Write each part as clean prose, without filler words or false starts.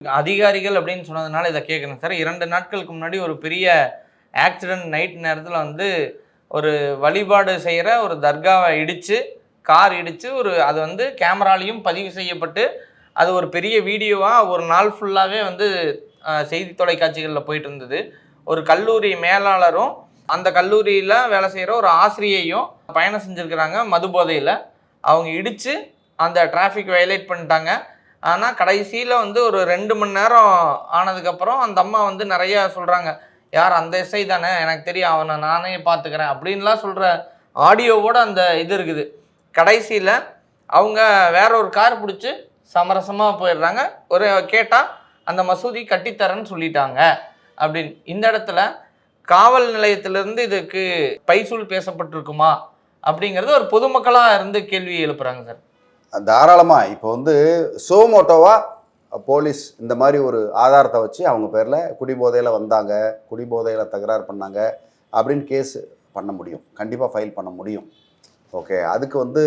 அதிகாரிகள் அப்படின்னு சொன்னதுனால இத கேட்குறேன் சார். 2 நாட்களுக்கு முன்னாடி ஒரு பெரிய ஆக்சிடென்ட் நைட் நேரத்தில வந்து ஒரு வழிபாடு செய்ற ஒரு தர்காவ இடிச்சு, கார் இடிச்சு அது வந்து கேமராலயும் பதிவு செய்யப்பட்டு, அது ஒரு பெரிய வீடியோவா ஒரு நாள் ஃபுல்லாவே வந்து செய்தி தொலைக்காட்சிகள்ல போயிட்டு இருந்தது. ஒரு கல்லூரி மேலாளரும், அந்த கல்லூரியில வேலை செய்ற ஒரு ஆசிரியையும் பயணம் செஞ்சிருக்கிறாங்க மது போதையில. அவங்க இடிச்சு அந்த டிராஃபிக் வயலேட் பண்ணிட்டாங்க. ஆனா, கடைசியில வந்து ஒரு 2 மணி நேரம் ஆனதுக்கப்புறம் அந்த அம்மா வந்து நெறைய சொல்றாங்க. "யார் அந்த எஸ்ஐ தானே, எனக்கு தெரியும். அவன நானே பார்த்துக்கிறேன்." அப்படின்லாம் சொல்ற ஆடியோவோட அந்த இது இருக்குது. கடைசியில அவங்க வேற ஒரு கார் புடிச்சு சமரசமா போயிடுறாங்க. கேட்டா அந்த மசூதி கட்டித்தரேன்னு சொல்லிட்டாங்க அப்படின்னு. இந்த இடத்துல காவல் நிலையத்திலிருந்து இதுக்கு பைசூல் பேசப்பட்டிருக்குமா? அப்படிங்கிறது ஒரு பொதுமக்களா இருந்து கேள்வி எழுப்புறாங்க சார். தாராளமா. இப்போ வந்து சோமோட்டோவா போலீஸ் இந்த மாதிரி ஒரு ஆதாரத்தை வச்சு அவங்க பேர்ல குடிபோதையில வந்தாங்க, குடிபோதையில தகராறு பண்ணாங்க அப்படின்னு கேஸ் பண்ண முடியும். கண்டிப்பா ஃபைல் பண்ண முடியும். ஓகே. அதுக்கு வந்து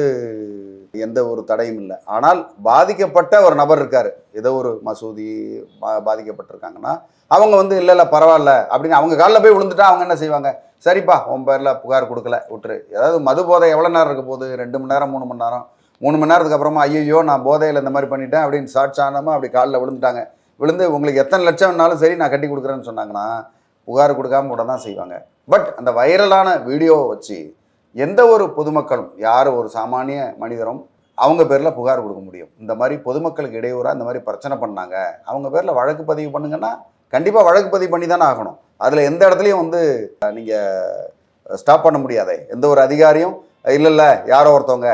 எந்த ஒரு தடையும் இல்லை. ஆனால் பாதிக்கப்பட்ட ஒரு நபர் இருக்காரு. ஏதோ ஒரு மசூதி பாதிக்கப்பட்டிருக்காங்கன்னா, அவங்க வந்து இல்ல பரவாயில்ல அப்படின்னு அவங்க காலில் போய் விழுந்துட்டா அவங்க என்ன செய்வாங்க? சரிப்பா உன் பேர்ல புகார் கொடுக்கல விட்டுரு. ஏதாவது மது போதை எவ்வளோ நேரம் இருக்க போகுது? 2 மணி நேரம் 3 மணி நேரம். 3 மணி நேரத்துக்கு அப்புறமா ஐயோ நான் போதையில் இந்த மாதிரி பண்ணிட்டேன் அப்படின்னு சாட்சானமாக அப்படி காலில் விழுந்துட்டாங்க. விழுந்து உங்களுக்கு எத்தனை லட்சம் வேணாலும் சரி நான் கட்டி கொடுக்குறேன்னு சொன்னாங்கன்னா புகார் கொடுக்காம விட தான் செய்வாங்க. பட் அந்த வைரலான வீடியோவை வச்சு எந்த ஒரு பொதுமக்களும் யார் ஒரு சாமானிய மனிதரும் அவங்க பேரில் புகார் கொடுக்க முடியும். இந்த மாதிரி பொதுமக்களுக்கு இடையூறாக இந்த மாதிரி பிரச்சனை பண்ணாங்க, அவங்க பேரில் வழக்கு பதிவு பண்ணுங்கன்னா கண்டிப்பாக வழக்கு பதிவு பண்ணி தானே ஆகணும். அதில் எந்த இடத்துலையும் வந்து நீங்கள் ஸ்டாப் பண்ண முடியாதே. எந்த ஒரு அதிகாரியும் இல்லை யாரோ ஒருத்தவங்க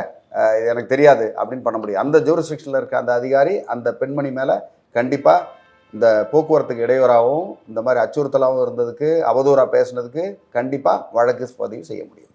எனக்கு தெரியாது அப்படின்னு பண்ண முடியும். அந்த ஜூரிஸ்டிக்ஷனில் இருக்க அந்த அதிகாரி அந்த பெண்மணி மேலே கண்டிப்பாக இந்த போக்குவரத்துக்கு இடையூறாகவும் இந்த மாதிரி அச்சுறுத்தலாகவும் இருந்ததுக்கு அவதூறாக பேசுனதுக்கு கண்டிப்பாக வழக்கு பதிவு செய்ய முடியும்.